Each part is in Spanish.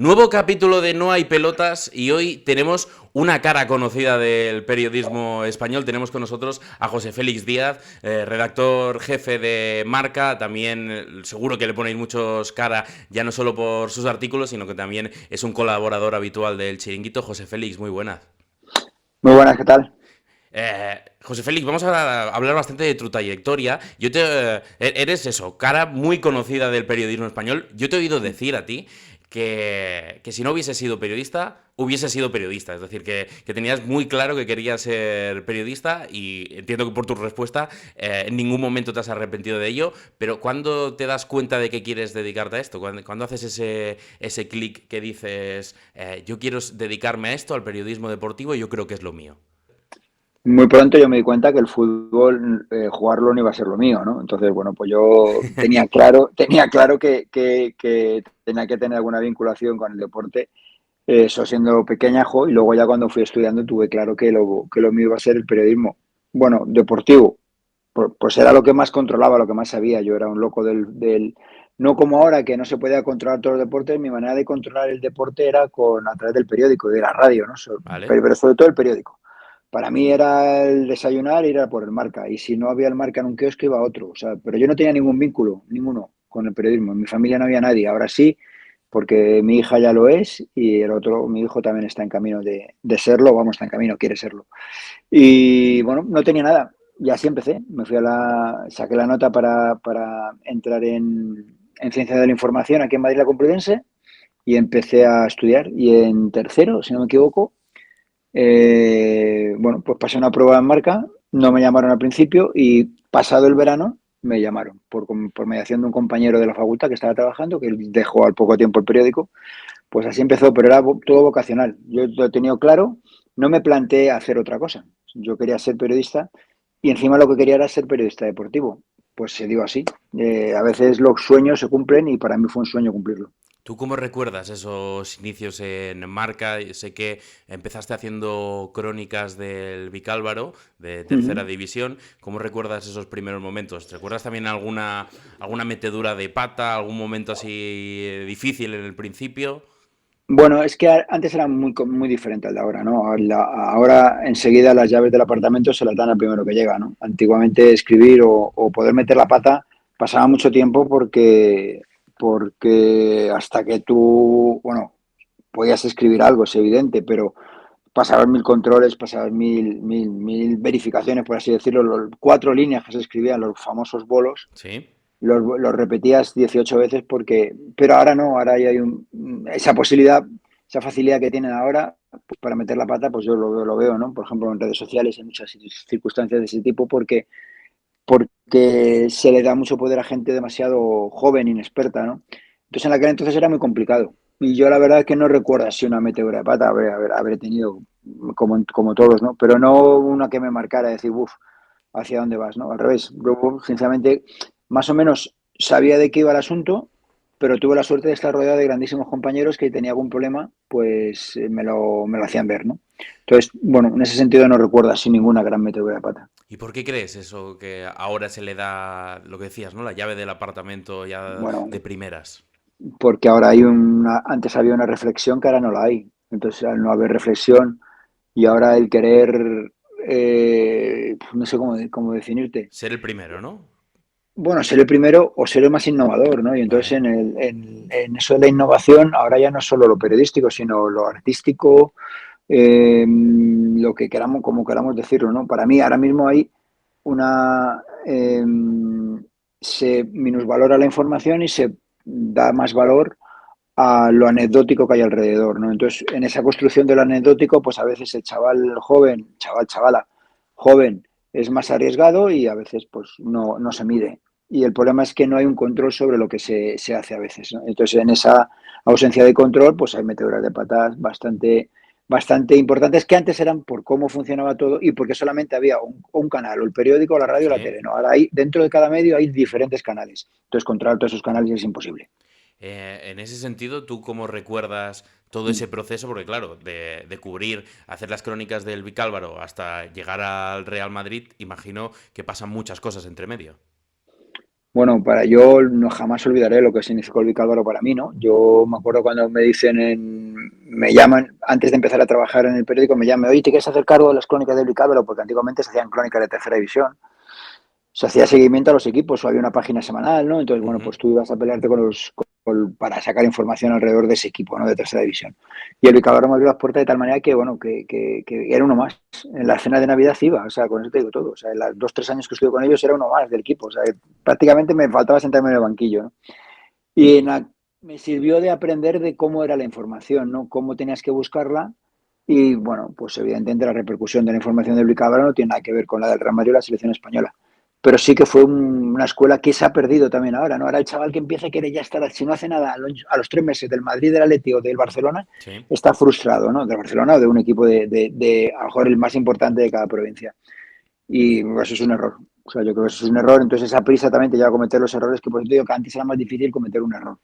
Nuevo capítulo de No hay pelotas y hoy tenemos una cara conocida del periodismo español. Tenemos con nosotros a José Félix Díaz, redactor jefe de Marca. También seguro que le ponéis muchos cara, ya no solo por sus artículos, sino que también es un colaborador habitual del Chiringuito. José Félix, muy buenas. Muy buenas, ¿qué tal? José Félix, vamos a hablar bastante de tu trayectoria. Eres eso, cara muy conocida del periodismo español. Yo te he oído decir a ti que si no hubiese sido periodista, hubiese sido periodista. Es decir, que tenías muy claro que querías ser periodista y entiendo que por tu respuesta en ningún momento te has arrepentido de ello, pero ¿cuándo te das cuenta de que quieres dedicarte a esto? ¿Cuándo haces ese clic que dices, yo quiero dedicarme a esto, al periodismo deportivo, y yo creo que es lo mío? Muy pronto yo me di cuenta que el fútbol, jugarlo no iba a ser lo mío, ¿no? Entonces, bueno, pues yo tenía claro que tenía que tener alguna vinculación con el deporte, eso siendo pequeñajo, y luego ya cuando fui estudiando tuve claro que lo mío iba a ser el periodismo. Bueno, deportivo, pues era lo que más controlaba, lo que más sabía. Yo era un loco no como ahora que no se podía controlar todos los deportes, mi manera de controlar el deporte era a través del periódico, de la radio, ¿no? ¿Vale? Pero sobre todo el periódico. Para mí era el desayunar ir a por el Marca. Y si no había el Marca en un kiosco, iba a otro. O sea, pero yo no tenía ningún vínculo, ninguno, con el periodismo. En mi familia no había nadie. Ahora sí, porque mi hija ya lo es y el otro, mi hijo también está en camino de serlo. Vamos, está en camino, quiere serlo. Y bueno, no tenía nada. Y así empecé. Saqué la nota para entrar en Ciencia de la Información aquí en Madrid la Complutense y empecé a estudiar. Y en tercero, si no me equivoco, bueno, pues pasé una prueba en Marca, no me llamaron al principio y pasado el verano me llamaron por mediación de un compañero de la facultad que estaba trabajando, que él dejó al poco tiempo el periódico. Pues así empezó, pero era todo vocacional. Yo lo he tenido claro, no me planteé hacer otra cosa. Yo quería ser periodista y encima lo que quería era ser periodista deportivo. Pues se dio así. A veces los sueños se cumplen y para mí fue un sueño cumplirlo. ¿Tú cómo recuerdas esos inicios en Marca? Sé que empezaste haciendo crónicas del Vicálvaro, de Uh -huh. tercera división. ¿Cómo recuerdas esos primeros momentos? ¿Recuerdas también alguna metedura de pata, algún momento así difícil en el principio? Bueno, es que antes era muy diferente al de ahora, ¿no? Ahora enseguida las llaves del apartamento se las dan al primero que llega, ¿no? Antiguamente escribir o poder meter la pata pasaba mucho tiempo porque hasta que tú, bueno, podías escribir algo, es evidente, pero pasabas mil controles, pasabas mil verificaciones, por así decirlo, los 4 líneas que se escribían, los famosos bolos, Sí. los repetías 18 veces pero ahora no, ahora ya hay esa posibilidad, esa facilidad que tienen ahora pues, para meter la pata, pues yo lo veo, ¿no? Por ejemplo, en redes sociales, en muchas circunstancias de ese tipo, porque se le da mucho poder a gente demasiado joven, inexperta, ¿no? Entonces en aquel entonces era muy complicado. Y yo la verdad es que no recuerdo así una metedura de pata, habré tenido como todos, ¿no? Pero no una que me marcara, decir, uff, ¿hacia dónde vas? ¿No? Al revés, yo sinceramente más o menos sabía de qué iba el asunto, pero tuve la suerte de estar rodeado de grandísimos compañeros que tenía algún problema, pues me lo hacían ver, ¿no? Entonces, bueno, en ese sentido no recuerdo así ninguna gran metedura de pata. ¿Y por qué crees eso que ahora se le da, lo que decías, ¿no? La llave del apartamento ya Bueno, de primeras. porque ahora antes había una reflexión que ahora no la hay. Entonces, al no haber reflexión y ahora el querer, no sé cómo definirte. Ser el primero, ¿no? Bueno, ser el primero o ser el más innovador, ¿no? Y entonces Vale. en eso de la innovación, ahora ya no es solo lo periodístico, sino lo artístico, lo que queramos, como queramos decirlo, ¿no? Para mí ahora mismo hay una se minusvalora la información y se da más valor a lo anecdótico que hay alrededor, ¿no? Entonces, en esa construcción de lo anecdótico, pues a veces el chaval joven, chavala, joven, es más arriesgado y a veces pues no se mide. Y el problema es que no hay un control sobre lo que se hace a veces, ¿no? Entonces, en esa ausencia de control, pues hay meteduras de patas bastante importantes que antes eran por cómo funcionaba todo y porque solamente había un canal, o el periódico, la radio o la Sí. tele, ¿no? Ahora hay, dentro de cada medio hay diferentes canales. Entonces, controlar todos esos canales es imposible. En ese sentido, ¿tú cómo recuerdas todo ese proceso? Porque claro, de cubrir, hacer las crónicas del Vicálvaro hasta llegar al Real Madrid, imagino que pasan muchas cosas entre medio. Bueno, para yo no jamás olvidaré lo que significó el Vicálvaro para mí, ¿no? Yo me acuerdo cuando me dicen, me llaman, antes de empezar a trabajar en el periódico, me llaman, oye, ¿te quieres hacer cargo de las crónicas del Vicálvaro? Porque antiguamente se hacían crónicas de tercera división. Se hacía seguimiento a los equipos, o había una página semanal, ¿no? Entonces, bueno, Ujú. pues tú ibas a pelearte para sacar información alrededor de ese equipo, ¿no? De tercera división. Y el Vicálvaro me abrió las puertas de tal manera que, bueno, que era uno más. En la cena de Navidad iba, o sea, con eso te digo todo. O sea, en los 2, 3 años que estuve con ellos era uno más del equipo. O sea, prácticamente me faltaba sentarme en el banquillo, ¿no? Y me sirvió de aprender de cómo era la información, ¿no? Cómo tenías que buscarla. Y bueno, pues evidentemente la repercusión de la información del Bicabra no tiene nada que ver con la del Real Madrid o la selección española. Pero sí que fue una escuela que se ha perdido también ahora, ¿no? Ahora el chaval que empieza quiere ya estar, si no hace nada a los 3 meses del Madrid, del Atleti o del Barcelona, Sí. está frustrado, ¿no? Del Barcelona o de un equipo de a lo mejor el más importante de cada provincia. Y eso es un error. O sea, yo creo que eso es un error. Entonces esa prisa también te lleva a cometer los errores que por eso te digo que antes era más difícil cometer un error,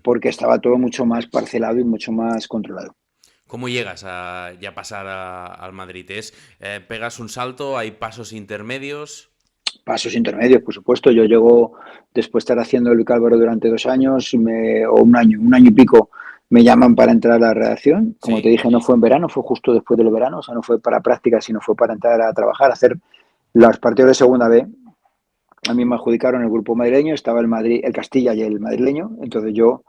porque estaba todo mucho más parcelado y mucho más controlado. ¿Cómo llegas a ya pasar al Madrid? ¿Pegas un salto? ¿Hay pasos intermedios? Pasos intermedios, por supuesto. Yo llego, después de estar haciendo el Cálvaro durante 2 años o un año y pico, me llaman para entrar a la redacción. Como te Sí. dije, no fue en verano, fue justo después del verano, o sea, no fue para prácticas, sino fue para entrar a trabajar, a hacer los partidos de segunda B. A mí me adjudicaron el grupo madrileño, estaba el Madrid, el Castilla y el madrileño, entonces yo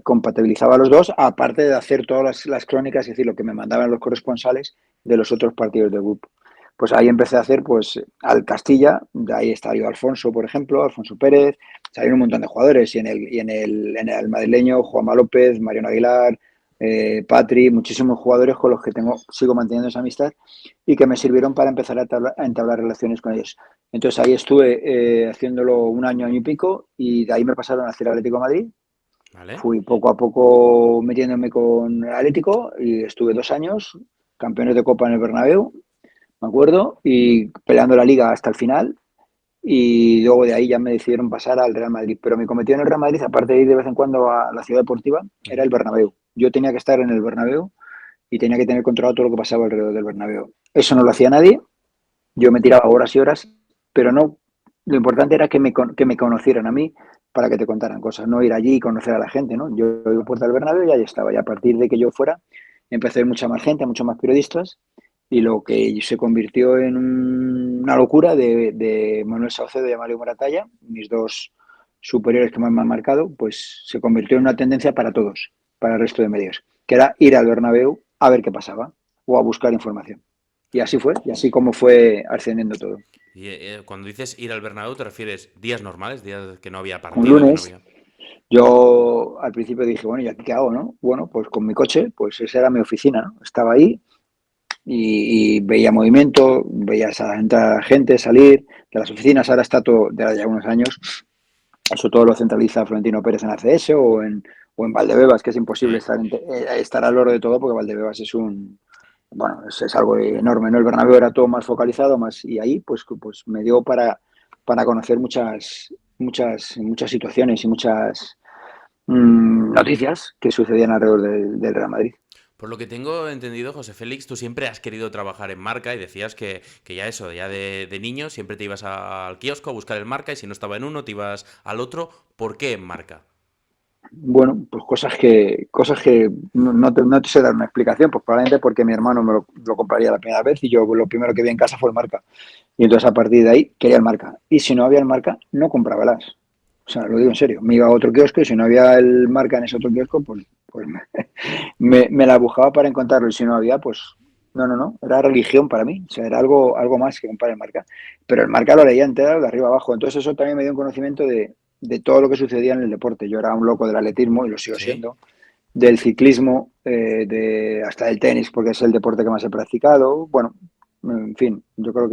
compatibilizaba los dos, aparte de hacer todas las crónicas, es decir, lo que me mandaban los corresponsales de los otros partidos del grupo. Pues ahí empecé a hacer pues al Castilla, de ahí estaría Alfonso, por ejemplo, Alfonso Pérez, salieron un montón de jugadores, y en el madrileño, Juanma López, Mariano Aguilar, Patri, muchísimos jugadores con los que sigo manteniendo esa amistad y que me sirvieron para empezar a entablar relaciones con ellos. Entonces ahí estuve haciéndolo un año, año y pico, y de ahí me pasaron hacia el Atlético de Madrid. ¿Vale? Fui poco a poco metiéndome con el Atlético y estuve 2 años, campeones de Copa en el Bernabéu, me acuerdo, y peleando la Liga hasta el final. Y luego de ahí ya me decidieron pasar al Real Madrid. Pero mi cometido en el Real Madrid, aparte de ir de vez en cuando a la ciudad deportiva, era Ujú. el Bernabéu. Yo tenía que estar en el Bernabéu y tenía que tener controlado todo lo que pasaba alrededor del Bernabéu. Eso no lo hacía nadie, yo me tiraba horas y horas, pero no, lo importante era que me conocieran a mí para que te contaran cosas, no ir allí y conocer a la gente, ¿no? Yo iba a Puerta del Bernabéu y ahí estaba, y a partir de que yo fuera, empecé a ver mucha más gente, muchos más periodistas, y lo que se convirtió en una locura de Manuel Saucedo y Mario Moratalla, mis dos superiores que más me han marcado, pues se convirtió en una tendencia para todos, para el resto de medios, que era ir al Bernabéu a ver qué pasaba o a buscar información. Y así fue, y así como fue ascendiendo todo. Y, cuando dices ir al Bernabéu, ¿te refieres días normales? ¿Días que no había Un partido, que no lunes, había...? yo al principio dije, bueno, ¿y aquí qué hago, no? Bueno, pues con mi coche, pues esa era mi oficina, ¿no? Estaba ahí y veía movimiento, veía entrar gente, salir de las oficinas. Ahora está todo, de ya unos años, eso todo lo centraliza Florentino Pérez en ACS o en Valdebebas, que es imposible Sí. estar al loro de todo porque Valdebebas bueno, es algo enorme, ¿no? El Bernabéu era todo más focalizado, y ahí pues me dio para conocer muchas situaciones y muchas noticias que sucedían alrededor del Real Madrid. Por lo que tengo entendido, José Félix, tú siempre has querido trabajar en marca y decías que ya eso, ya de niño, siempre te ibas al kiosco a buscar el marca y si no estaba en uno, te ibas al otro. ¿Por qué en marca? Bueno, pues cosas que no te sé dar una explicación, pues probablemente porque mi hermano me lo compraría la primera vez y yo lo primero que vi en casa fue el marca. Y entonces a partir de ahí quería el marca. Y si no había el marca, no compraba las. O sea, lo digo en serio. Me iba a otro kiosco y si no había el marca en ese otro kiosco, pues me la buscaba para encontrarlo. Y si no había, pues no. Era religión para mí. O sea, era algo más que comprar el marca. Pero el marca lo leía entero de arriba abajo. Entonces eso también me dio un conocimiento de todo lo que sucedía en el deporte. Yo era un loco del atletismo y lo sigo Sí. siendo, del ciclismo, hasta del tenis, porque es el deporte que más he practicado. Bueno, en fin, yo creo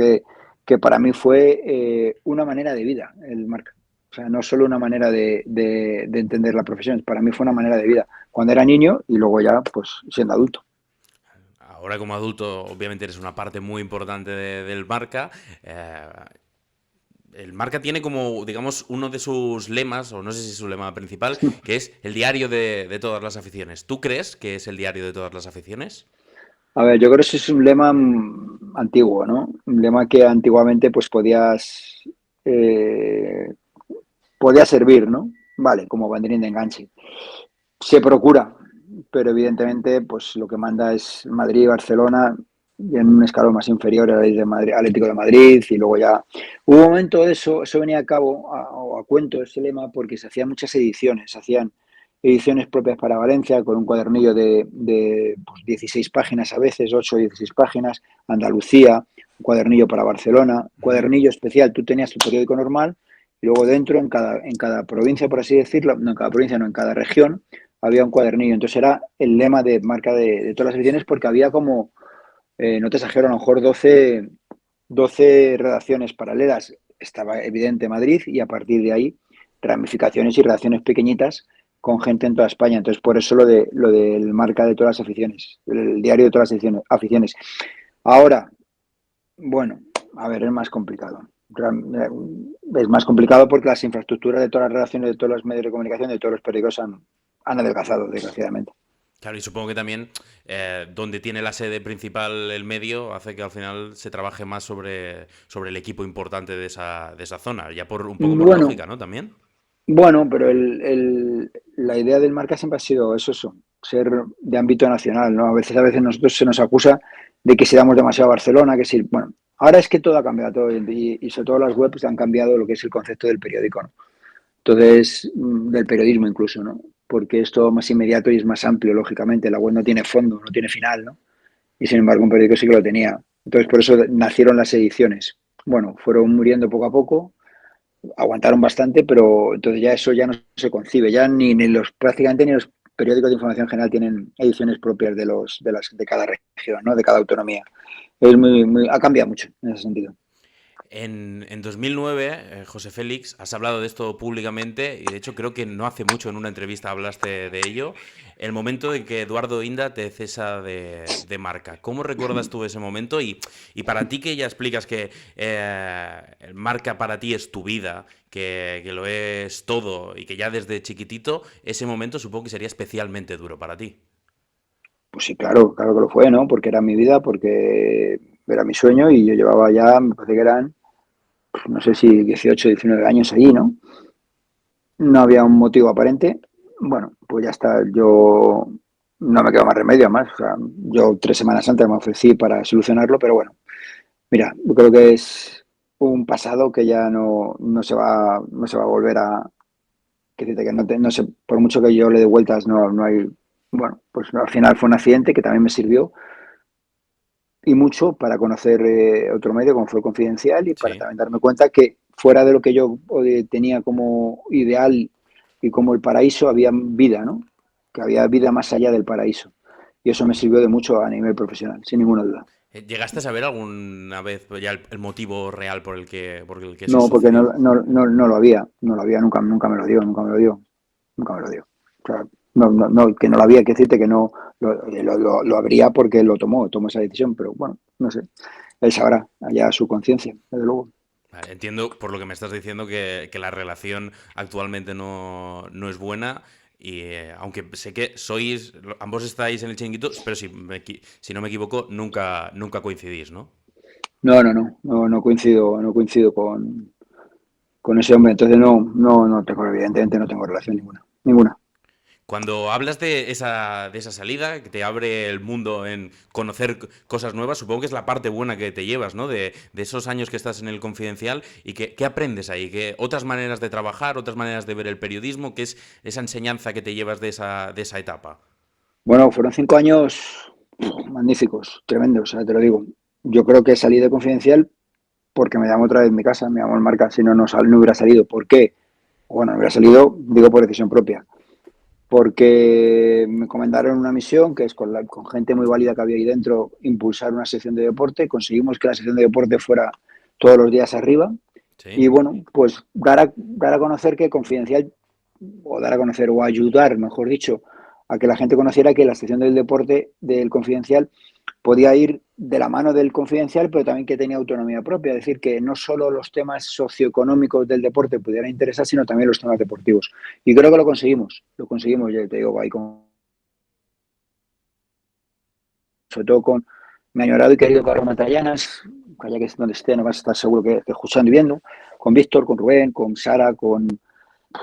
que para mí fue una manera de vida el marca. O sea, no solo una manera de entender la profesión, para mí fue una manera de vida. Cuando era niño y luego ya, pues, siendo adulto. Ahora como adulto, obviamente eres una parte muy importante del marca. Eh, el marca tiene como, digamos, uno de sus lemas, o no sé si es su lema principal, que es el diario de todas las aficiones. ¿Tú crees que es el diario de todas las aficiones? A ver, yo creo que ese es un lema antiguo, ¿no? Un lema que antiguamente pues podías eh, podía servir, ¿no? Vale, como banderín de enganche. Se procura, pero evidentemente pues lo que manda es Madrid y Barcelona y en un escalón más inferior el de Madrid, Atlético de Madrid y luego ya hubo un momento de eso venía a cabo o a cuento ese lema porque se hacían muchas ediciones, se hacían ediciones propias para Valencia con un cuadernillo de pues, 16 páginas a veces, 8 o 16 páginas, Andalucía, un cuadernillo para Barcelona, cuadernillo especial, tú tenías tu periódico normal y luego dentro en cada provincia, por así decirlo, no en cada provincia, no en cada región, había un cuadernillo. Entonces era el lema de marca de todas las ediciones porque había como, no te exagero, a lo mejor 12 redacciones paralelas. Estaba evidente Madrid y a partir de ahí ramificaciones y redacciones pequeñitas con gente en toda España. Entonces por eso lo del marca de todas las aficiones, el diario de todas las aficiones. Ahora, bueno, a ver, es más complicado. Es más complicado porque las infraestructuras de todas las redacciones, de todos los medios de comunicación, de todos los periódicos han adelgazado, desgraciadamente. Claro, y supongo que también donde tiene la sede principal el medio hace que al final se trabaje más sobre el equipo importante de esa zona, ya por un poco por Bueno, lógica, ¿no? También. bueno, pero la idea del marca siempre ha sido eso, ser de ámbito nacional, ¿no? A veces nosotros se nos acusa de que si damos demasiado a Barcelona, que si, bueno, ahora es que todo ha cambiado, todo, y sobre todo las webs han cambiado lo que es el concepto del periódico, ¿no? Entonces, del periodismo incluso, ¿no? Porque es todo más inmediato y es más amplio, lógicamente. La web no tiene fondo, no tiene final, ¿no? Y sin embargo, un periódico sí que lo tenía. Entonces, por eso nacieron las ediciones. Bueno, fueron muriendo poco a poco, aguantaron bastante, pero entonces ya eso ya no se concibe. Ya ni los, prácticamente ni los periódicos de información general tienen ediciones propias de cada región, ¿no? De cada autonomía. Ha cambiado mucho en ese sentido. En 2009, José Félix, has hablado de esto públicamente y de hecho creo que no hace mucho en una entrevista hablaste de ello, el momento en que Eduardo Inda te cesa de Marca. ¿Cómo recuerdas tú ese momento? Y para ti que ya explicas que el Marca para ti es tu vida, que lo es todo y que ya desde chiquitito, ese momento supongo que sería especialmente duro para ti. Pues sí, claro, claro que lo fue, ¿no? Porque era mi vida, porque era mi sueño y yo llevaba ya, me parece que eran, no sé si 18, 19 años allí, ¿no? No había un motivo aparente. Bueno, pues ya está, yo no me quedó más remedio, más. O sea, yo 3 semanas antes me ofrecí para solucionarlo, pero bueno, mira, yo creo que es un pasado que ya no se va a volver a, que decirte que no sé, por mucho que yo le dé vueltas, no hay, bueno, pues al final fue un accidente que también me sirvió y mucho para conocer otro medio como fue el Confidencial y para Sí. también darme cuenta que fuera de lo que yo tenía como ideal y como el paraíso había vida, ¿no? Que había vida más allá del paraíso. Y eso me sirvió de mucho a nivel profesional, sin ninguna duda. ¿Llegaste a saber alguna vez ya el motivo real por el que eso No, porque sucedió? no no lo había, nunca me lo dio, nunca me lo dio, nunca me lo dio. O sea, que no lo había, que decirte que no lo habría porque tomó esa decisión, pero bueno, no sé, él sabrá, allá su conciencia, desde luego. Vale, entiendo por lo que me estás diciendo que la relación actualmente no es buena y aunque sé que ambos estáis en el chiringuito, pero si no me equivoco, nunca coincidís, ¿no? No coincido con ese hombre, entonces no tengo, evidentemente no tengo relación ninguna, ninguna. Cuando hablas de esa salida, que te abre el mundo en conocer cosas nuevas, supongo que es la parte buena que te llevas, ¿no? De esos años que estás en el Confidencial y ¿qué aprendes ahí? ¿Qué, otras maneras de trabajar, otras maneras de ver el periodismo? ¿Qué es esa enseñanza que te llevas de esa etapa? Bueno, fueron 5 años magníficos, tremendos, o sea, te lo digo. Yo creo que salí de Confidencial porque me llamó otra vez mi casa, me llamó el marca, si no, no hubiera salido. ¿Por qué? Bueno, no hubiera salido, digo, por decisión propia. Porque me encomendaron una misión que es con gente muy válida que había ahí dentro, impulsar una sección de deporte. Conseguimos que la sección de deporte fuera todos los días arriba. Sí. Y bueno, pues dar a conocer que Confidencial, o dar a conocer, o ayudar, mejor dicho, a que la gente conociera que la sección del deporte del Confidencial podía ir de la mano del Confidencial, pero también que tenía autonomía propia, es decir, que no solo los temas socioeconómicos del deporte pudieran interesar, sino también los temas deportivos. Y creo que lo conseguimos, ya te digo, ahí sobre todo con mi añorado y querido Carlos Matallanas, allá que es donde esté, no vas a estar seguro que escuchando y viendo, con Víctor, con Rubén, con Sara, con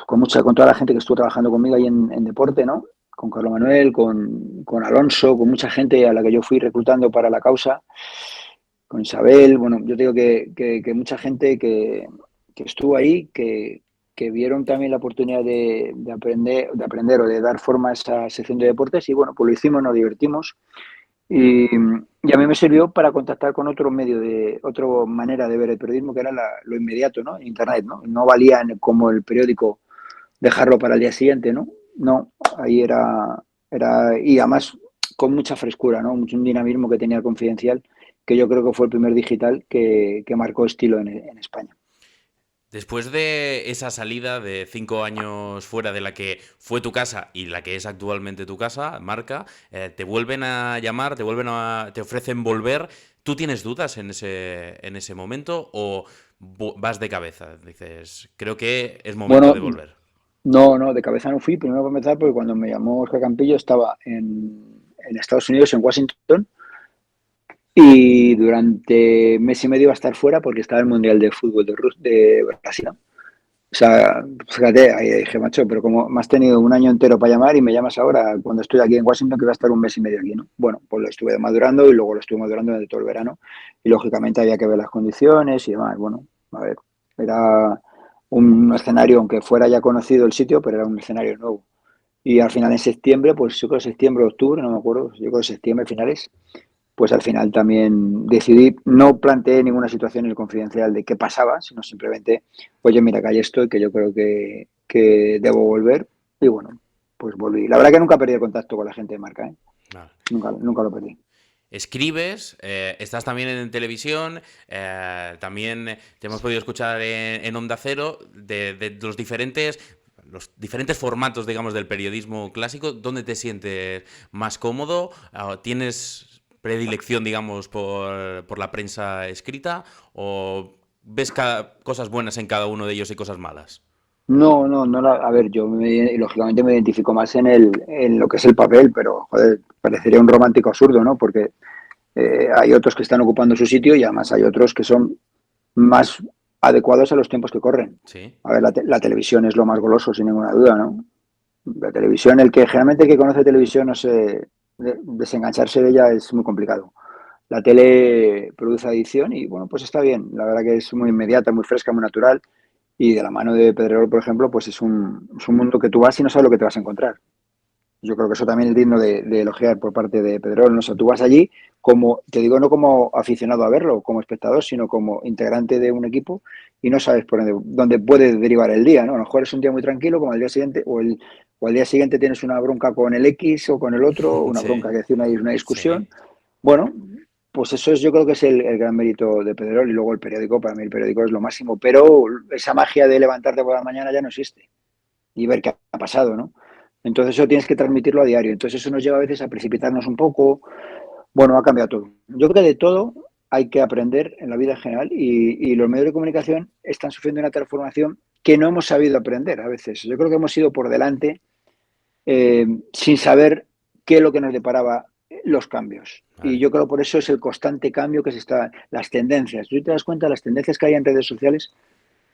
con toda la gente que estuvo trabajando conmigo ahí en deporte, ¿no? Con Carlos Manuel, con Alonso, con mucha gente a la que yo fui reclutando para la causa, con Isabel, bueno, yo digo que mucha gente que estuvo ahí, que vieron también la oportunidad de aprender o de dar forma a esa sección de deportes y bueno, pues lo hicimos, nos divertimos y a mí me sirvió para contactar con otro medio otra manera de ver el periodismo que era lo inmediato, ¿no? Internet, ¿no? No valía como el periódico dejarlo para el día siguiente, ¿no? No, ahí y además con mucha frescura, ¿no? Un dinamismo que tenía el Confidencial, que yo creo que fue el primer digital que marcó estilo en España. Después de esa salida de 5 años fuera de la que fue tu casa y la que es actualmente tu casa, Marca, te vuelven a llamar, te ofrecen volver. ¿Tú tienes dudas en ese momento o vas de cabeza? Dices, creo que es momento Bueno, de volver. no, de cabeza no fui, primero para empezar, porque cuando me llamó Oscar Campillo estaba en Estados Unidos, en Washington, y durante mes y medio iba a estar fuera porque estaba el Mundial de Fútbol de Brasil, ¿no? O sea, fíjate, ahí dije, macho, pero como me has tenido un año entero para llamar y me llamas ahora cuando estoy aquí en Washington que va a estar un mes y medio aquí, ¿no? Bueno, pues lo estuve madurando y luego lo estuve madurando durante todo el verano y lógicamente había que ver las condiciones y demás. Bueno, a ver, era un escenario, aunque fuera ya conocido el sitio, pero era un escenario nuevo. Y al final en septiembre, pues yo creo septiembre, octubre, no me acuerdo, yo creo septiembre finales, pues al final también decidí, no planteé ninguna situación en el Confidencial de qué pasaba, sino simplemente, oye, mira, que ahí estoy, que yo creo que debo volver. Y bueno, pues volví. La verdad que nunca perdí el contacto con la gente de marca, ¿eh? Vale. Nunca lo perdí. Escribes, estás también en televisión, también te hemos podido escuchar en Onda Cero de los diferentes formatos, digamos, del periodismo clásico. ¿Dónde te sientes más cómodo? ¿Tienes predilección, digamos, por la prensa escrita? ¿O ves cosas buenas en cada uno de ellos y cosas malas? No, a ver, lógicamente me identifico más en lo que es el papel, pero joder, parecería un romántico absurdo, ¿no? Porque hay otros que están ocupando su sitio y además hay otros que son más adecuados a los tiempos que corren. Sí, A ver, la televisión es lo más goloso, sin ninguna duda, ¿no? La televisión, generalmente el que conoce televisión, no sé, desengancharse de ella es muy complicado. La tele produce adicción y bueno, pues está bien. La verdad que es muy inmediata, muy fresca, muy natural. Y de la mano de Pedrerol, por ejemplo, pues es un mundo que tú vas y no sabes lo que te vas a encontrar. Yo creo que eso también es digno de elogiar por parte de Pedrerol, ¿no? O sea, tú vas allí como, te digo, no como aficionado a verlo, como espectador, sino como integrante de un equipo y no sabes por dónde puede derivar el día, ¿no? A lo mejor es un día muy tranquilo, como al día siguiente, o al día siguiente tienes una bronca con el X o con el otro, una bronca sí, que decir una discusión. sí. Bueno, pues eso yo creo que es el gran mérito de Pedrerol y luego el periódico, para mí el periódico es lo máximo, pero esa magia de levantarte por la mañana ya no existe y ver qué ha pasado, ¿no? Entonces eso tienes que transmitirlo a diario. Entonces eso nos lleva a veces a precipitarnos un poco. Bueno, ha cambiado todo. Yo creo que de todo hay que aprender en la vida en general y los medios de comunicación están sufriendo una transformación que no hemos sabido aprender a veces. Yo creo que hemos ido por delante sin saber qué es lo que nos deparaba los cambios. Y Vale. yo creo por eso es el constante cambio que las tendencias. Si te das cuenta, las tendencias que hay en redes sociales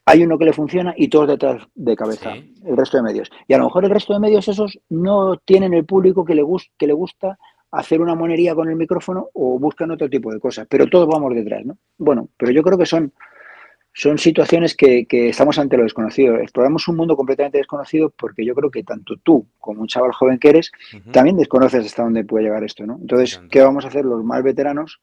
hay uno que le funciona y todos detrás de cabeza, Sí, el resto de medios. Y a lo mejor el resto de medios esos no tienen el público que le gusta hacer una monería con el micrófono o buscan otro tipo de cosas, pero todos vamos detrás, ¿no? Bueno, pero yo creo que son situaciones que estamos ante lo desconocido. Exploramos un mundo completamente desconocido porque yo creo que tanto tú como un chaval joven que eres, ujú, también desconoces hasta dónde puede llegar esto, ¿no? y Entonces, ¿qué tanto. vamos a hacer los más veteranos?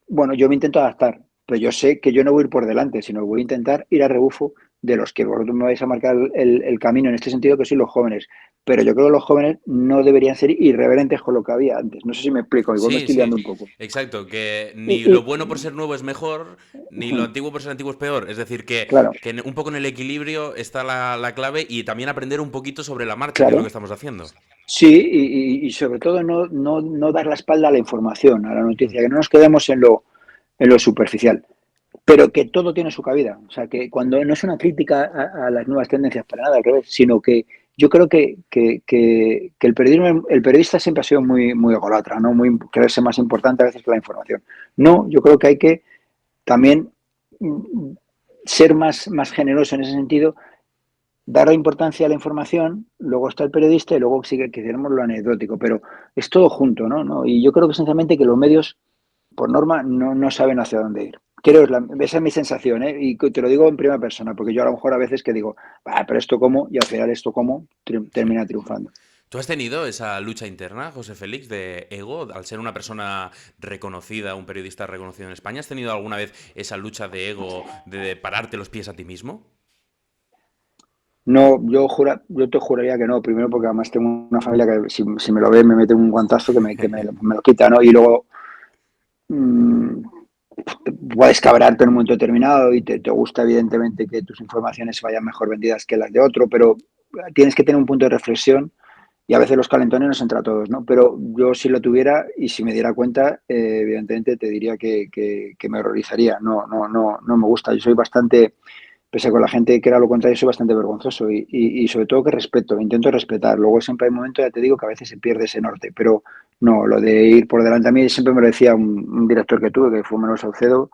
Bueno, yo me intento adaptar, pero yo sé que yo no voy a ir por delante, sino voy a intentar ir a rebufo de los que vosotros me vais a marcar el camino en este sentido, que sois los jóvenes. Pero yo creo que los jóvenes no deberían ser irreverentes con lo que había antes. No sé si me explico, igual me Sí, estoy sí, liando un poco. exacto, que Y, ni lo y, bueno por ser nuevo es mejor, ni lo antiguo por ser antiguo es peor. Es decir, claro, un poco en el equilibrio está la clave y también aprender un poquito sobre la marcha, que es lo que claro. estamos haciendo. Sí, y sobre todo no dar la espalda a la información, a la Ujú. noticia, que no nos quedemos en lo superficial. Pero que todo tiene su cabida. O sea, que cuando no es una crítica a las nuevas tendencias para nada, al revés, sino que yo creo que el periodista siempre ha sido muy, muy ególatra, ¿no? Muy creerse más importante a veces que la información. No, yo creo que hay que también ser más generoso en ese sentido darle importancia a la información, luego está el periodista y luego sí que queremos lo anecdótico, pero es todo junto, ¿no? ¿No? Y yo creo que esencialmente que los medios, por norma, no saben hacia dónde ir. Creo, esa es mi sensación, ¿eh? Y te lo digo en primera persona, porque yo a lo mejor a veces que digo, pero esto cómo, y al final esto cómo Sí. termina triunfando. ¿Tú has tenido esa lucha interna, José Félix, de ego? Al ser una persona reconocida, un periodista reconocido en España, ¿has tenido alguna vez esa lucha de ego, de pararte los pies a ti mismo? No, yo te juraría que no, primero porque además tengo una familia que si me lo ve me mete un guantazo me lo quita, ¿no? Y luego mmm, puedes cabrarte en un momento determinado y te gusta evidentemente que tus informaciones vayan mejor vendidas que las de otro, pero tienes que tener un punto de reflexión y a veces los calentones nos entra a todos, ¿no? Pero yo si lo tuviera y si me diera cuenta, evidentemente te diría que me horrorizaría. No me gusta. Yo soy bastante, pese a con la gente que era lo contrario, soy bastante vergonzoso y sobre todo que respeto, intento respetar. Luego siempre hay momentos, ya te digo, que a veces se pierde ese norte, pero no, lo de ir por delante a mí siempre me lo decía un director que tuve, que fue Manuel Saucedo,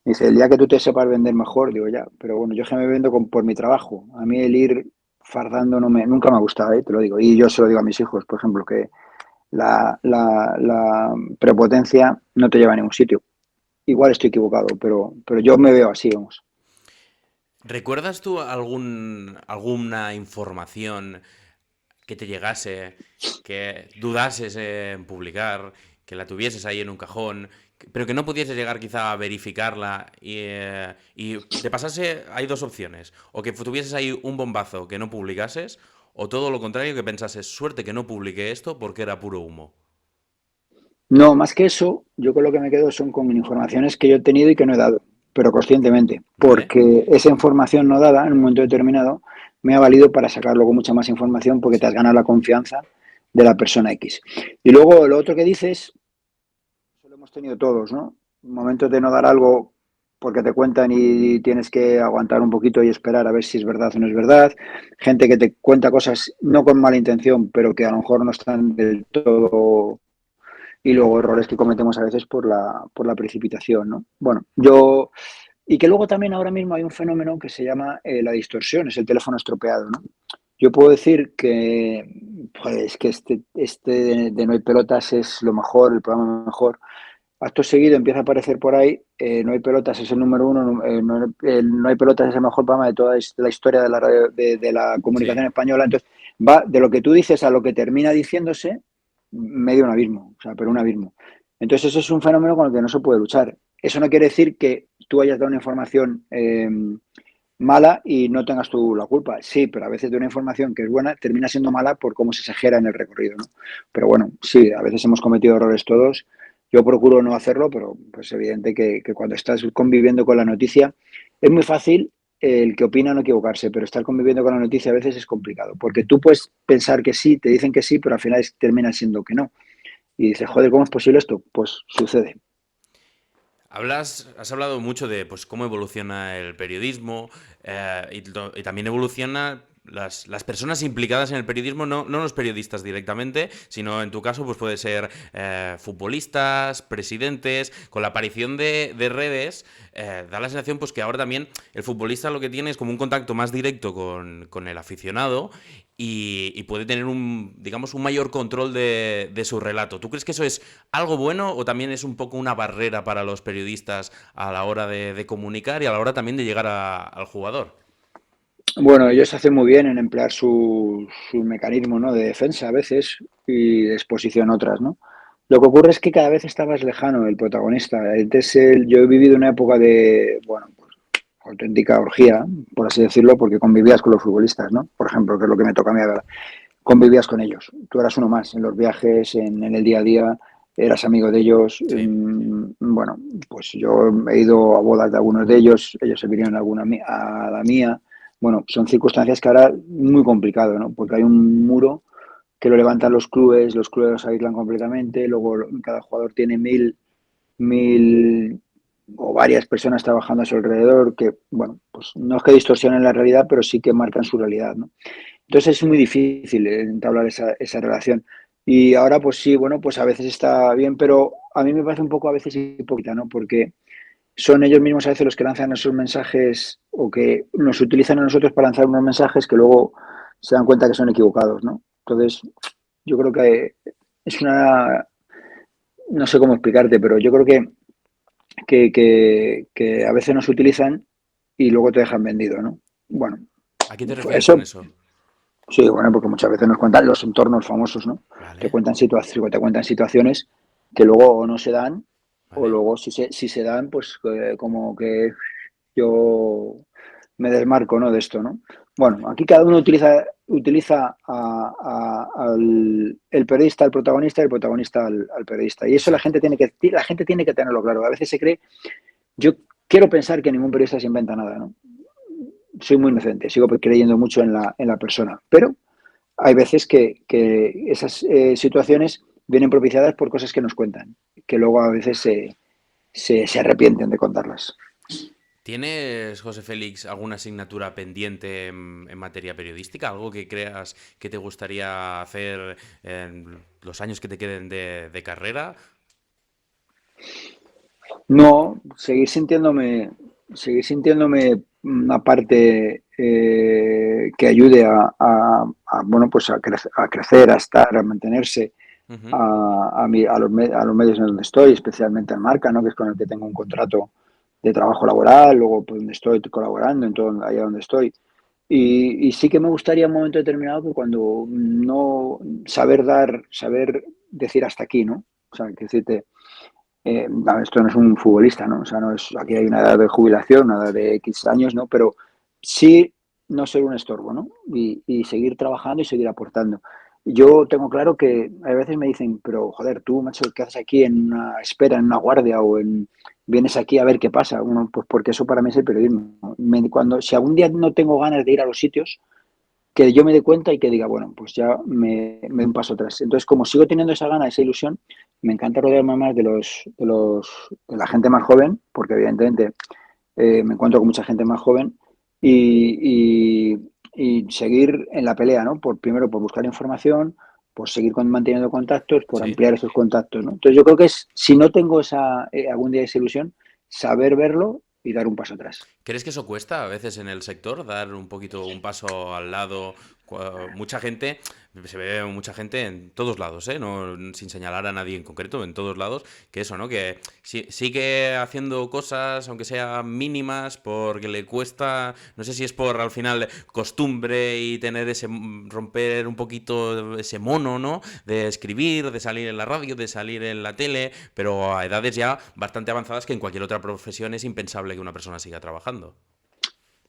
dice, el día que tú te sepas vender mejor, digo ya, pero bueno, yo que me vendo por mi trabajo. A mí el ir fardando nunca me ha gustado, te lo digo. Y yo se lo digo a mis hijos, por ejemplo, que la prepotencia no te lleva a ningún sitio. Igual estoy equivocado, pero yo me veo así, vamos. ¿Recuerdas tú alguna información que te llegase, que dudases en publicar, que la tuvieses ahí en un cajón, pero que no pudieses llegar quizá a verificarla y te pasase, hay dos opciones, o que tuvieses ahí un bombazo que no publicases, o todo lo contrario, que pensases, suerte que no publiqué esto porque era puro humo? No, más que eso, yo con lo que me quedo son con informaciones que yo he tenido y que no he dado, pero conscientemente, ¿Vale? porque esa información no dada en un momento determinado me ha valido para sacar luego mucha más información porque te has ganado la confianza de la persona X. Y luego lo otro que dices, eso lo hemos tenido todos, ¿no? Momentos de no dar algo porque te cuentan y tienes que aguantar un poquito y esperar a ver si es verdad o no es verdad. Gente que te cuenta cosas no con mala intención, pero que a lo mejor no están del todo, y luego errores que cometemos a veces por la precipitación, ¿no? Bueno, y que luego también ahora mismo hay un fenómeno que se llama la distorsión, es el teléfono estropeado, ¿no? Yo puedo decir que, pues, que este de No hay pelotas es lo mejor, el programa mejor. Acto seguido empieza a aparecer por ahí, No hay pelotas es el número uno, No hay pelotas es el mejor programa de toda la historia de la, de la Sí. comunicación española. Entonces, va de lo que tú dices a lo que termina diciéndose, medio un abismo, o sea, pero un abismo. Entonces, eso es un fenómeno con el que no se puede luchar. Eso no quiere decir que tú hayas dado una información mala y no tengas tú la culpa. Sí, pero a veces de una información que es buena termina siendo mala por cómo se exagera en el recorrido, ¿no? Pero bueno, sí, a veces hemos cometido errores todos. Yo procuro no hacerlo, pero pues evidente que cuando estás conviviendo con la noticia es muy fácil el que opina no equivocarse, pero estar conviviendo con la noticia a veces es complicado, porque tú puedes pensar que sí, te dicen que sí, pero al final termina siendo que no. Y dices, joder, ¿cómo es posible esto? Pues sucede. Has hablado mucho de pues, cómo evoluciona el periodismo y también evoluciona las personas implicadas en el periodismo, no los periodistas directamente, sino en tu caso pues puede ser futbolistas, presidentes. Con la aparición de redes da la sensación pues, que ahora también el futbolista lo que tiene es como un contacto más directo con el aficionado y puede tener digamos, un mayor control de su relato. ¿Tú crees que eso es algo bueno o también es un poco una barrera para los periodistas a la hora de comunicar y a la hora también de llegar al jugador? Bueno, ellos hacen muy bien en emplear su mecanismo, ¿no? De defensa a veces y de exposición otras, ¿no? Lo que ocurre es que cada vez está más lejano el protagonista. Yo he vivido una época de, bueno, pues, auténtica orgía, por así decirlo, porque convivías con los futbolistas, ¿no? Por ejemplo, que es lo que me toca a mí ahora. Convivías con ellos. Tú eras uno más en los viajes, en el día a día, eras amigo de ellos. Sí. Bueno, pues yo he ido a bodas de algunos de ellos se vinieron a la mía. Bueno, son circunstancias que ahora es muy complicado, ¿no? Porque hay un muro que lo levantan los clubes los aíslan completamente, luego cada jugador tiene mil o varias personas trabajando a su alrededor que, bueno, pues no es que distorsionen la realidad, pero sí que marcan su realidad, ¿no? Entonces es muy difícil entablar esa relación. Y ahora, pues sí, bueno, pues a veces está bien, pero a mí me parece un poco a veces hipócrita, ¿no? Porque son ellos mismos a veces los que lanzan esos mensajes o que nos utilizan a nosotros para lanzar unos mensajes que luego se dan cuenta que son equivocados, ¿no? Entonces, yo creo que es una, no sé cómo explicarte, pero yo creo que a veces nos utilizan y luego te dejan vendido, ¿no? Bueno, ¿A qué te refieres con eso eso? sí, bueno, porque muchas veces nos cuentan los entornos famosos, ¿no? Vale, Te cuentan situaciones que luego o no se dan, o vale. luego si se dan, pues como que yo me desmarco, ¿no? De esto, ¿no? Bueno, Vale. aquí cada uno utiliza al el periodista al protagonista y el protagonista al periodista. Y eso Exacto. la gente tiene que tenerlo claro. A veces se cree, yo quiero pensar que ningún periodista se inventa nada, ¿no? Soy muy inocente, sigo creyendo mucho en la persona, pero hay veces que esas situaciones vienen propiciadas por cosas que nos cuentan, que luego a veces se arrepienten de contarlas. ¿Tienes, José Félix, alguna asignatura pendiente en materia periodística? ¿Algo que creas que te gustaría hacer en los años que te queden de carrera? No, seguir sintiéndome una parte que ayude bueno, pues a crecer, a estar, a mantenerse Ujú. a los medios en donde estoy, especialmente al Marca, ¿no? Que es con el que tengo un contrato de trabajo laboral, luego pues, donde estoy colaborando, en todo allá donde estoy. Y sí que me gustaría en un momento determinado que cuando no saber decir hasta aquí, ¿no? O sea, que decirte, esto no es un futbolista, ¿no? O sea, no es, aquí hay una edad de jubilación, una edad de Sí. X años, ¿no? Pero sí no ser un estorbo, ¿no? Y seguir trabajando y seguir aportando. Yo tengo claro que a veces me dicen, pero joder, tú, macho, ¿qué haces aquí en una espera, en una guardia vienes aquí a ver qué pasa? Uno, pues porque eso para mí es el periodismo. Si algún día no tengo ganas de ir a los sitios, que yo me dé cuenta y que diga, bueno, pues ya me doy un paso atrás. Entonces, como sigo teniendo esa gana, esa ilusión, me encanta rodearme más de la gente más joven, porque evidentemente me encuentro con mucha gente más joven y seguir en la pelea, ¿no? Primero por buscar información, por seguir manteniendo contactos, por Sí. ampliar esos contactos, ¿no? Entonces yo creo que si no tengo algún día esa ilusión, saber verlo y dar un paso atrás. ¿Crees que eso cuesta a veces en el sector, dar un poquito un paso al lado? Mucha gente, se ve mucha gente en todos lados, ¿eh? No, sin señalar a nadie en concreto, en todos lados, que eso, ¿no? Que sigue haciendo cosas, aunque sean mínimas, porque le cuesta, no sé si es por al final costumbre y tener romper un poquito ese mono, ¿no? De escribir, de salir en la radio, de salir en la tele, pero a edades ya bastante avanzadas que en cualquier otra profesión es impensable que una persona siga trabajando.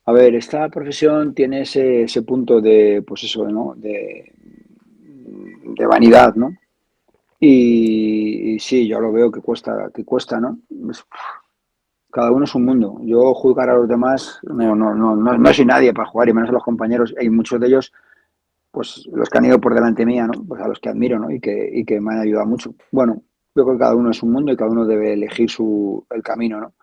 A ver, esta profesión tiene ese punto de, pues eso, ¿no? De vanidad, ¿no? Y sí, yo lo veo que cuesta, ¿no? Cada uno es un mundo. Yo juzgar a los demás Ya. no soy nadie para jugar, y menos a los compañeros. Hay muchos de ellos, pues los que han ido por delante mía, ¿no? Pues a los que admiro, ¿no? Y que me han ayudado mucho. Bueno, yo creo que cada uno es un mundo y cada uno debe elegir el camino, ¿no?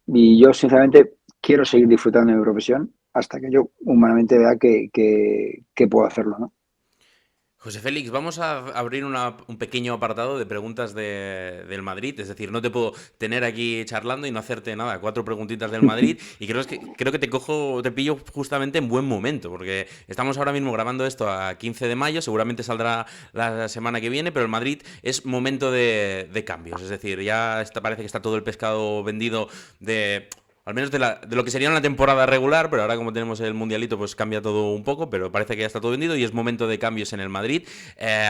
Y yo, sinceramente, quiero seguir disfrutando de mi profesión hasta que yo humanamente vea que puedo hacerlo, ¿no? José Félix, vamos a abrir un pequeño apartado de preguntas del Madrid. Es decir, no te puedo tener aquí charlando y no hacerte nada, cuatro preguntitas del Madrid. Y creo que te pillo justamente en buen momento, porque estamos ahora mismo grabando esto a 15 de mayo, seguramente saldrá la semana que viene, pero el Madrid es momento de cambios. Es decir, parece que está todo el pescado vendido de al menos de lo que sería una temporada regular, pero ahora como tenemos el mundialito, pues cambia todo un poco, pero parece que ya está todo vendido y es momento de cambios en el Madrid. Eh,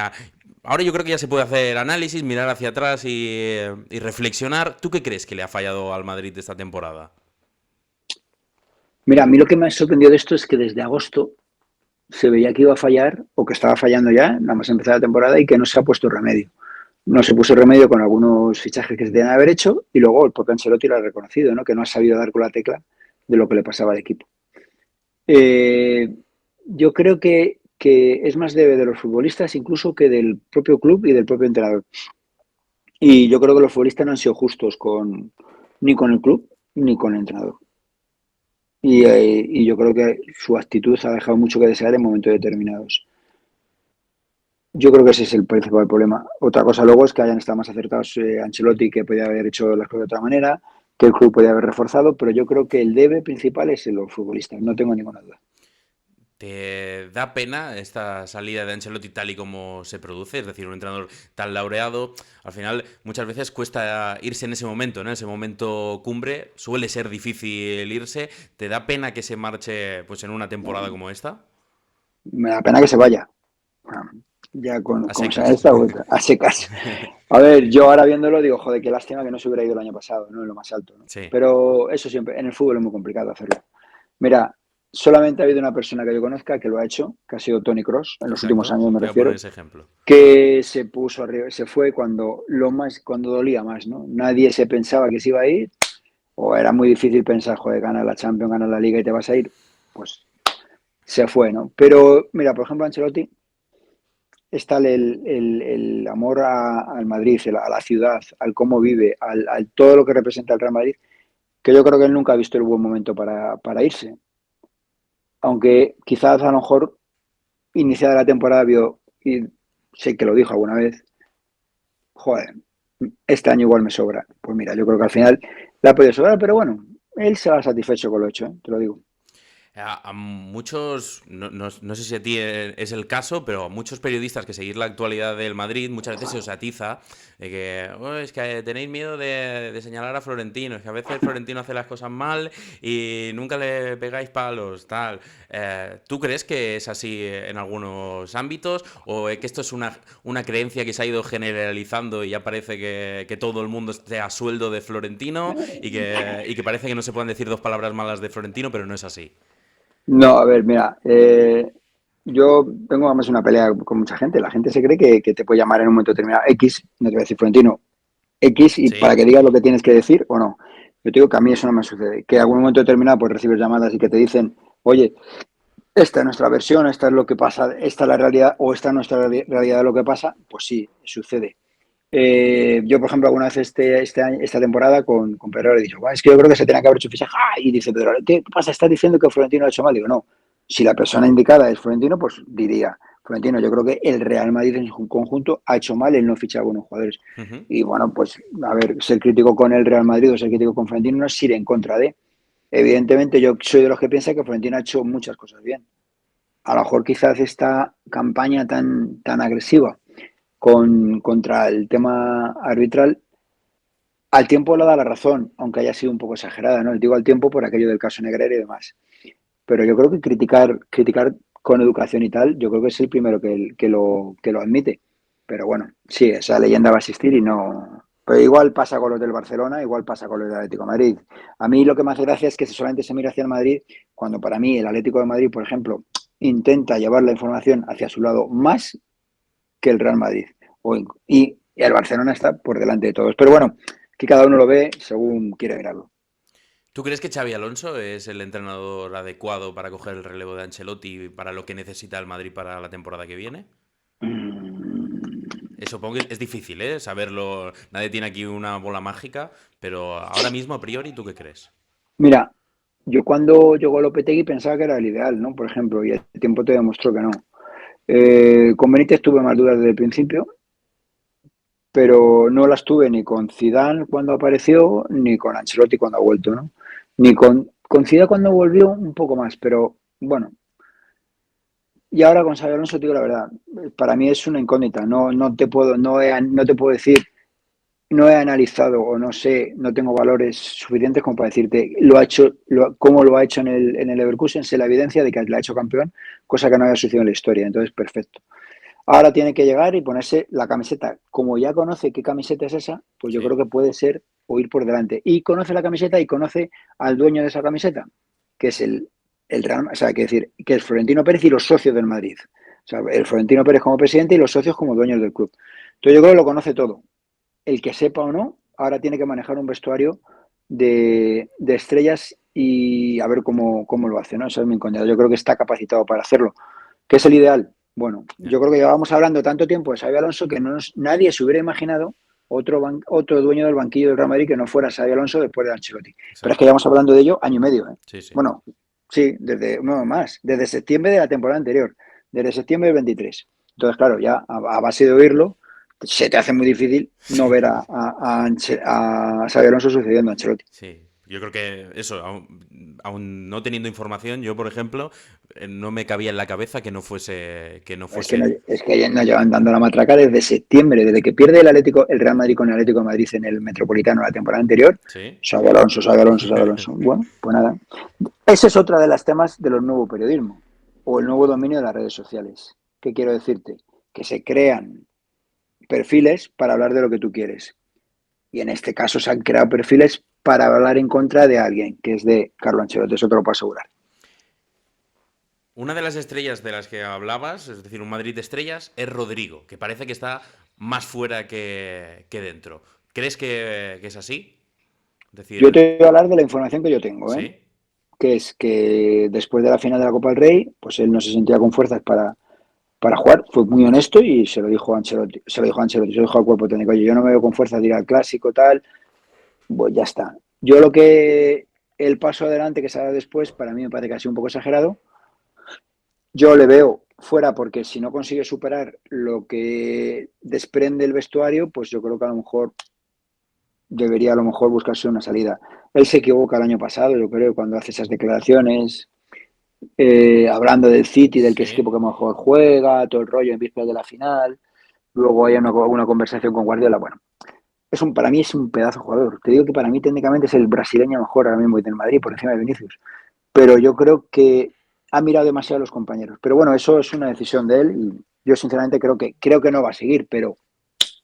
Ahora yo creo que ya se puede hacer análisis, mirar hacia atrás y reflexionar. ¿Tú qué crees que le ha fallado al Madrid esta temporada? Mira, a mí lo que me ha sorprendido de esto es que desde agosto se veía que iba a fallar o que estaba fallando ya, nada más empezar la temporada, y que no se ha puesto remedio. No se puso remedio con algunos fichajes que se tenían que haber hecho y luego el propio Ancelotti lo ha reconocido, ¿no? Que no ha sabido dar con la tecla de lo que le pasaba al equipo. Eh, yo creo que es más debe de los futbolistas incluso que del propio club y del propio entrenador. Y yo creo que los futbolistas no han sido justos ni con el club ni con el entrenador. Y yo creo que su actitud ha dejado mucho que desear en momentos determinados. Yo creo que ese es el principal problema. Otra cosa luego es que hayan estado más acertados Ancelotti, que podía haber hecho las cosas de otra manera. que el club podía haber reforzado, pero yo creo que el debe principal es en los futbolistas, no tengo ninguna duda. ¿Te da pena esta salida de Ancelotti tal y como se produce? Es decir, un entrenador tan laureado, al final muchas veces cuesta irse en ese momento, ¿no? En ese momento cumbre, suele ser difícil irse. ¿Te da pena que se marche pues en una temporada como esta? Me da pena que se vaya. Ya con A como secas. sea esta vuelta, a secas. A ver, yo ahora viéndolo digo, joder, qué lástima que no se hubiera ido el año pasado, ¿no? En lo más alto, ¿no? Sí, Pero eso siempre, en el fútbol es muy complicado hacerlo. Mira, solamente ha habido una persona que yo conozca que lo ha hecho, que ha sido Tony Cross, en los últimos exacto. años me Te voy a poner refiero, ese ejemplo. que se puso arriba, se fue cuando dolía más, ¿no? Nadie se pensaba que se iba a ir, o era muy difícil pensar, joder, ganas la Champions, ganas la Liga y te vas a ir, pues se fue, ¿no? Pero mira, por ejemplo, Ancelotti está el amor al Madrid, a la ciudad, al cómo vive, al todo lo que representa el Real Madrid, que yo creo que él nunca ha visto el buen momento para irse. Aunque quizás a lo mejor iniciada la temporada vio, y sé que lo dijo alguna vez, joder, este año igual me sobra. Pues mira, yo creo que al final le ha podido sobrar, pero bueno, él se va satisfecho con lo hecho, ¿eh? Te lo digo. A muchos, no sé si a ti es el caso, pero a muchos periodistas que seguir la actualidad del Madrid muchas veces se os atiza de que "Oh, es que tenéis miedo de señalar a Florentino, es que a veces Florentino hace las cosas mal y nunca le pegáis palos, tal. ¿Tú crees que es así en algunos ámbitos o que esto es una creencia que se ha ido generalizando y ya parece que todo el mundo esté a sueldo de Florentino y que parece que no se pueden decir dos palabras malas de Florentino, pero no es así? No, a ver, mira, yo tengo además una pelea con mucha gente. La gente se cree que te puede llamar en un momento determinado X, no te voy a decir Florentino, X, y para Sí. que digas lo que tienes que decir o no. Yo te digo que a mí eso no me sucede. Que en algún momento determinado pues recibes llamadas y que te dicen, oye, esta es nuestra versión, esta es lo que pasa, esta es la realidad o esta es nuestra realidad de lo que pasa, pues sí, sucede. Yo, por ejemplo, alguna vez esta temporada con Pedro le he dicho, es que yo creo que se tenía que haber hecho fichaje. ¡Ah! Y dice Pedro, ¿qué pasa? ¿Estás diciendo que Florentino lo ha hecho mal? Digo, no. Si la persona indicada es Florentino, pues diría, Florentino, yo creo que el Real Madrid en su conjunto ha hecho mal el no fichar a buenos jugadores. Ujú. Y bueno, pues a ver, ser crítico con el Real Madrid o ser crítico con Florentino no es ir en contra de. Evidentemente, yo soy de los que piensa que Florentino ha hecho muchas cosas bien. A lo mejor quizás esta campaña tan agresiva contra el tema arbitral, al tiempo le da la razón, aunque haya sido un poco exagerada, ¿no? Digo al tiempo por aquello del caso Negreira y demás. Pero yo creo que criticar con educación y tal, yo creo que es el primero que lo admite. Pero bueno, sí, esa leyenda va a existir y no. Pero igual pasa con los del Barcelona, igual pasa con los del Atlético de Madrid. A mí lo que me hace gracia es que solamente se mira hacia el Madrid, cuando para mí el Atlético de Madrid, por ejemplo, intenta llevar la información hacia su lado más que el Real Madrid. Y el Barcelona está por delante de todos. Pero bueno, que cada uno lo ve según quiere mirarlo. ¿Tú crees que Xavi Alonso es el entrenador adecuado para coger el relevo de Ancelotti para lo que necesita el Madrid para la temporada que viene? Mm, Supongo que es difícil, ¿eh? Saberlo. Nadie tiene aquí una bola mágica, pero ahora mismo, a priori, ¿tú qué crees? Mira, yo cuando llegó Lopetegui pensaba que era el ideal, ¿no? Por ejemplo, y el tiempo te demostró que no. Con Benítez tuve más dudas desde el principio, pero no las tuve ni con Zidane cuando apareció, ni con Ancelotti cuando ha vuelto, ¿no? Ni con Zidane cuando volvió un poco más, pero bueno. Y ahora con Xabi Alonso, te digo la verdad, para mí es una incógnita. No te puedo decir, no he analizado o no sé, no tengo valores suficientes como para decirte lo ha hecho, cómo lo ha hecho en el Leverkusen, sé la evidencia de que la ha hecho campeón, cosa que no había sucedido en la historia. Entonces, perfecto. Ahora tiene que llegar y ponerse la camiseta. Como ya conoce qué camiseta es esa, pues yo Sí. creo que puede ser o ir por delante. Y conoce la camiseta y conoce al dueño de esa camiseta, que es el Real, o sea, que decir, que es Florentino Pérez y los socios del Madrid. O sea, el Florentino Pérez como presidente y los socios como dueños del club. Entonces yo creo que lo conoce todo. El que sepa o no, ahora tiene que manejar un vestuario de estrellas y a ver cómo lo hace, ¿no? Eso es mi incógnita. Yo creo que está capacitado para hacerlo. ¿Qué es el ideal? Bueno, Ya. yo creo que llevábamos hablando tanto tiempo de Xabi Alonso que nadie se hubiera imaginado otro dueño del banquillo del Real Madrid que no fuera Xabi Alonso después de Ancelotti. Pero es que Exacto. llevamos hablando de ello año y medio, ¿eh? Sí, sí. Bueno, sí, no más, desde septiembre de la temporada anterior, desde septiembre del 23. Entonces, claro, ya a base de oírlo, se te hace muy difícil no ver a Xabi Alonso sucediendo a Ancelotti. Sí, yo creo que eso, aún no teniendo información, yo, por ejemplo, no me cabía en la cabeza que no Es que, no, fuese. es que no llevan dando la matraca desde septiembre, desde que pierde el Real Madrid con el Atlético de Madrid en el Metropolitano la temporada anterior. Sí. Xabi Alonso, Xabi Alonso, Xabi Alonso. Bueno, pues nada. Ese es otro de los temas de los nuevos periodismo o el nuevo dominio de las redes sociales. ¿Qué quiero decirte? Que se crean perfiles para hablar de lo que tú quieres. Y en este caso se han creado perfiles para hablar en contra de alguien, que es de Carlo Ancelotti, eso te lo puedo asegurar. Una de las estrellas de las que hablabas, es decir, un Madrid de estrellas, es Rodrigo, que parece que está más fuera que dentro. ¿Crees que es así? Es Yo decir, te voy a hablar de la información que yo tengo, ¿eh? sí, Que es que después de la final de la Copa del Rey, pues él no se sentía con fuerzas para jugar, fue muy honesto y se lo dijo a Ancelotti, se lo dijo al cuerpo técnico, oye, yo no me veo con fuerza de ir al clásico, tal, pues ya está. Yo lo que el paso adelante que se ha dado después, para mí me parece que ha sido un poco exagerado. Yo le veo fuera porque si no consigue superar lo que desprende el vestuario, pues yo creo que a lo mejor debería a lo mejor buscarse una salida. Él se equivoca el año pasado, yo creo, cuando hace esas declaraciones, hablando del City, del que es sí. equipo que mejor juega, todo el rollo en vísperas de la final. Luego hay una conversación con Guardiola. Bueno, para mí es un pedazo de jugador. Te digo que para mí técnicamente es el brasileño mejor ahora mismo del Madrid, por encima de Vinicius. Pero yo creo que ha mirado demasiado a los compañeros. Pero bueno, eso es una decisión de él y yo sinceramente creo que no va a seguir, pero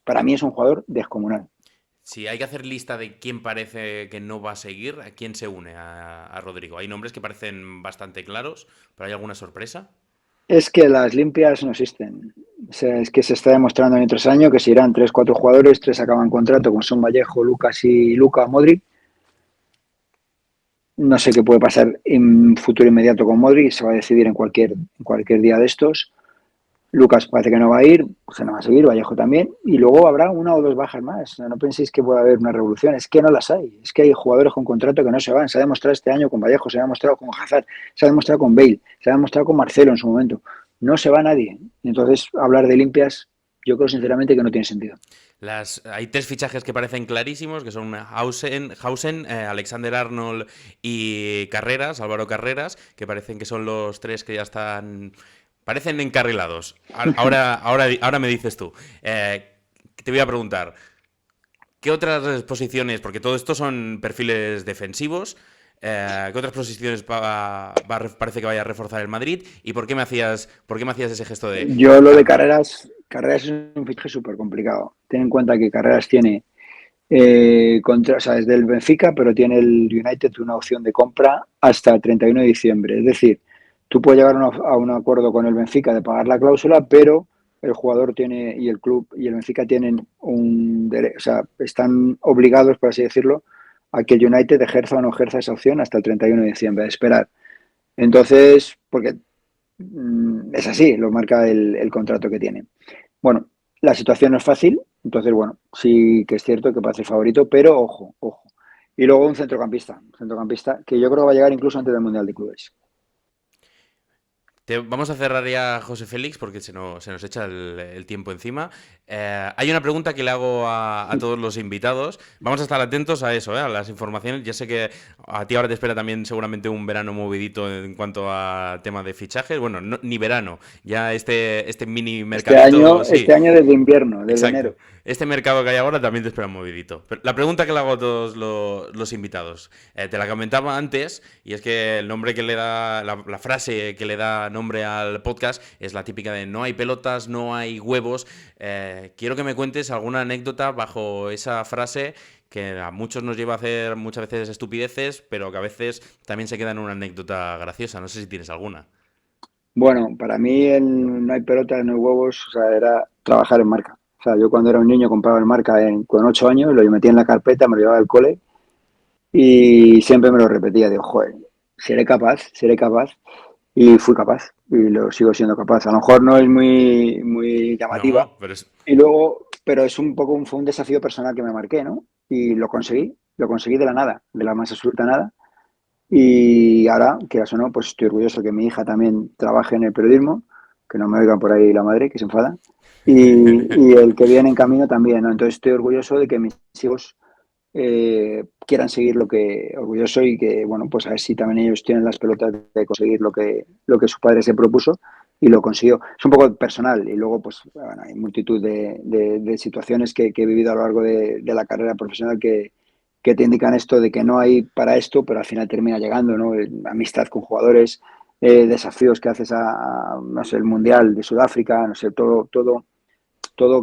para mí es un jugador descomunal. Si hay que hacer lista de quién parece que no va a seguir, ¿a quién se une a Rodrigo? Hay nombres que parecen bastante claros, pero ¿hay alguna sorpresa? Es que las limpias no existen. O sea, es que se está demostrando año tras año que si irán tres, cuatro jugadores, tres acaban contrato, como son Vallejo, Lucas y Luca Modric. No sé qué puede pasar en futuro inmediato con Modric, se va a decidir en cualquier día de estos. Lucas parece que no va a ir, pues no va a seguir, Vallejo también, y luego habrá una o dos bajas más. No penséis que puede haber una revolución, es que no las hay. Es que hay jugadores con contrato que no se van. Se ha demostrado este año con Vallejo, se ha demostrado con Hazard, se ha demostrado con Bale, se ha demostrado con Marcelo en su momento. No se va nadie. Entonces, hablar de limpias, yo creo sinceramente que no tiene sentido. Hay tres fichajes que parecen clarísimos, que son Hausen, Alexander Arnold y Carreras, Álvaro Carreras, que parecen que son los tres que ya están. Parecen encarrilados. Ahora me dices tú. Te voy a preguntar, ¿qué otras posiciones? Porque todo esto son perfiles defensivos. ¿Qué otras posiciones parece que vaya a reforzar el Madrid? ¿Y por qué me hacías ese gesto de Yo lo de Carreras? Carreras es un fichaje súper complicado. Ten en cuenta que Carreras tiene o sea, es del Benfica, pero tiene el United una opción de compra hasta el 31 de diciembre. Es decir, tú puedes llegar a un acuerdo con el Benfica de pagar la cláusula, pero el jugador tiene y el club y el Benfica tienen o sea, están obligados, por así decirlo, a que el United ejerza o no ejerza esa opción hasta el 31 de diciembre, de esperar. Entonces, porque es así, lo marca el contrato que tiene. Bueno, la situación no es fácil, entonces, bueno, sí que es cierto que parece favorito, pero ojo, ojo. Y luego un centrocampista que yo creo que va a llegar incluso antes del Mundial de Clubes. Vamos a cerrar ya, José Félix, porque se nos echa el tiempo encima. Hay una pregunta que le hago a todos los invitados. Vamos a estar atentos a eso, a las informaciones. Ya sé que a ti ahora te espera también seguramente un verano movidito en cuanto a tema de fichajes. Bueno, ni verano, ya este mini Este mercadito, año, sí. este año desde invierno, desde Exacto. enero. Este mercado que hay ahora también te espera movidito. Pero la pregunta que le hago a todos los invitados, te la comentaba antes, y es que el nombre que le da, la frase que le da nombre al podcast es la típica de no hay pelotas, no hay huevos. Quiero que me cuentes alguna anécdota bajo esa frase que a muchos nos lleva a hacer muchas veces estupideces, pero que a veces también se queda en una anécdota graciosa. No sé si tienes alguna. Bueno, para mí el no hay pelota, no hay huevos, o sea, era trabajar en marca. O sea, yo cuando era un niño compraba en marca con 8 años, lo metía en la carpeta, me lo llevaba al cole y siempre me lo repetía. Digo, joder, seré capaz, seré capaz. Y fui capaz y lo sigo siendo capaz. A lo mejor no es muy, muy llamativa No, pero es. y luego, pero es un poco fue un desafío personal que me marqué, ¿no? Y lo conseguí de la nada, de la más absoluta nada. Y ahora, quieras o no, pues estoy orgulloso que mi hija también trabaje en el periodismo, que no me oigan por ahí la madre, que se enfada, y el que viene en camino también, ¿no? Entonces estoy orgulloso de que mis hijos quieran seguir lo que orgulloso y que, bueno, pues a ver si también ellos tienen las pelotas de conseguir lo que su padre se propuso y lo consiguió. Es un poco personal y luego, pues, bueno, hay multitud de situaciones que he vivido a lo largo de la carrera profesional que te indican esto de que no hay para esto, pero al final termina llegando, ¿no? Amistad con jugadores, desafíos que haces no sé, el Mundial de Sudáfrica, no sé, todo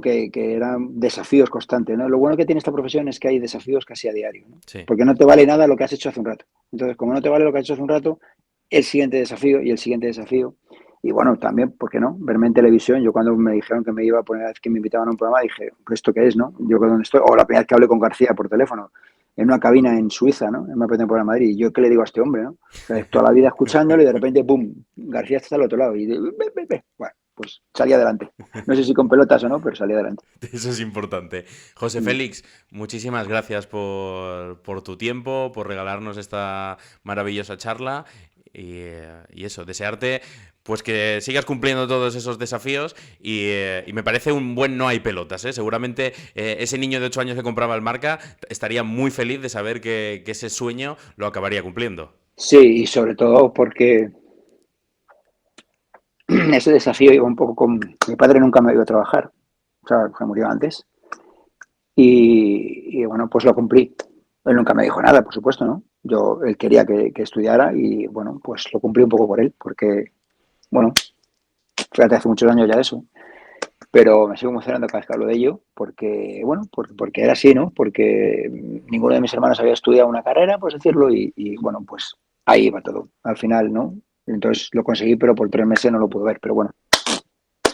que eran desafíos constantes, ¿no? Lo bueno que tiene esta profesión es que hay desafíos casi a diario, ¿no? Sí, Porque no te vale nada lo que has hecho hace un rato. Entonces, como no te vale lo que has hecho hace un rato, el siguiente desafío y el siguiente desafío. Y bueno, también, ¿por qué no? Verme en televisión. Yo cuando me dijeron que me iba a poner, vez que me invitaban a un programa, dije, ¿pero esto qué es, no? Yo que dónde estoy. O la primera vez que hablé con García por teléfono, en una cabina en Suiza, ¿no? En una pretemporada en Madrid. Y yo, ¿qué le digo a este hombre, no? O sea, toda la vida escuchándolo y de repente, ¡pum! García está al otro lado. Y bueno, pues salí adelante. No sé si con pelotas o no, pero salí adelante. eso es importante. José Mm. Félix, muchísimas gracias por tu tiempo, por regalarnos esta maravillosa charla y eso, desearte pues que sigas cumpliendo todos esos desafíos y me parece un buen no hay pelotas, ¿eh? Seguramente ese niño de 8 años que compraba el Marca estaría muy feliz de saber que ese sueño lo acabaría cumpliendo. Sí, y sobre todo porque ese desafío iba un poco con... Mi padre nunca me iba a trabajar, o sea, se murió antes. Y bueno, pues lo cumplí. Él nunca me dijo nada, por supuesto, ¿no? Él quería que estudiara y bueno, pues lo cumplí un poco por él, porque, bueno, fíjate, hace muchos años ya de eso. Pero me sigo emocionando cada vez que hablo de ello, porque, bueno, porque era así, ¿no? Porque ninguno de mis hermanos había estudiado una carrera, pues decirlo, y bueno, pues ahí va todo, al final, ¿no? Entonces lo conseguí, pero por 3 meses no lo pude ver, pero bueno,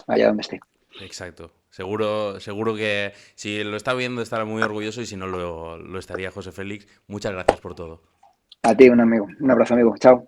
allá donde esté. Exacto. Seguro que si lo está viendo estará muy orgulloso y si no lo estaría José Félix. Muchas gracias por todo. A ti, un amigo, un abrazo, amigo, chao.